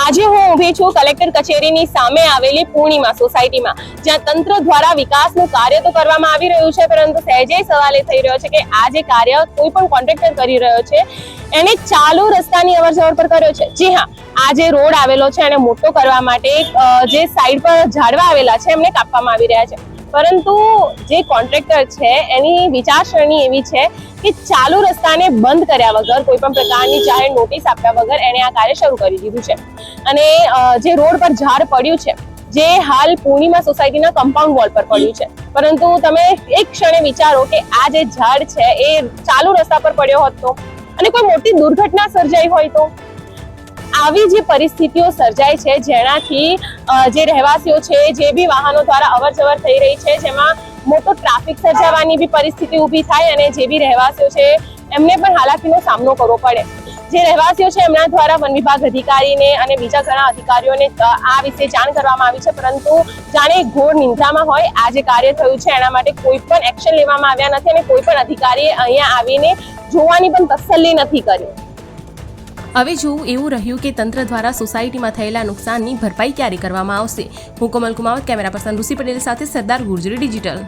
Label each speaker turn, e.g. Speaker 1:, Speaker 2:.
Speaker 1: આજે હું ઊભી છું કલેક્ટર કચેરીની સામે આવેલી પૂર્ણિમા સોસાયટીમાં, જ્યાં તંત્ર દ્વારા વિકાસનું કાર્ય તો કરવામાં આવી રહ્યું છે, પરંતુ સહેજે સવાલ એ થઈ રહ્યો છે કે આ જે કાર્ય કોઈ પણ કોન્ટ્રાક્ટર કરી રહ્યો છે એને ચાલુ રસ્તાની અવરજવર પર કર્યો છે। જી હા, આ જે રોડ આવેલો છે એને મોટો કરવા માટે જે સાઈડ પર ઝાડવા આવેલા છે એમને કાપવામાં આવી રહ્યા છે, પરંતુ જે કોન્ટ્રાક્ટર છે એની વિચારસરણી એવી છે કે ચાલુ રસ્તાને બંધ કર્યા વગર, કોઈ પણ પ્રકારની જાહેર નોટિસ આપ્યા વગર એને આ કાર્ય શરૂ કરી દીધું છે। અને જે રોડ પર ઝાડ પડ્યું છે, જે હાલ પૂર્ણિમા સોસાયટીના કમ્પાઉન્ડ વોલ પર પડ્યું છે, પરંતુ તમે એક ક્ષણે વિચારો કે આ જે ઝાડ છે એ ચાલુ રસ્તા પર પડ્યો હોત તો, અને કોઈ મોટી દુર્ઘટના સર્જાઈ હોય તો। આવી જે પરિસ્થિતિઓ સર્જાય છે જેનાથી જે રહેવાસીઓ છે, જે બી વાહનો દ્વારા અવર જવર થઈ રહી છે, જેમાં મોટો ટ્રાફિક સર્જાવાની બી પરિસ્થિતિ ઊભી થાય અને જે બી રહેવાસીઓ છે એમને પણ હાલાકીનો સામનો કરવો પડે। જે રહેવાસીઓ છે એમના દ્વારા વન વિભાગ અધિકારીને અને બીજા ઘણા અધિકારીઓને આ વિશે જાણ કરવામાં આવી છે, પરંતુ જાણે ઘોર નિંદ્રામાં હોય આ જે કાર્ય થયું છે એના માટે કોઈ પણ એક્શન લેવામાં આવ્યા નથી અને કોઈ પણ અધિકારીએ અહીંયા આવીને જોવાની પણ તસલ્લી નથી કરી।
Speaker 2: હવે જોવું એવું રહ્યું કે તંત્ર દ્વારા સોસાયટીમાં થયેલા નુકસાનની ભરપાઈ ક્યારે કરવામાં આવશે। હું કોમલ કુમાવત, કેમેરા પર્સન ઋષિ પટેલ સાથે સરદાર ગુર્જરી ડિજિટલ।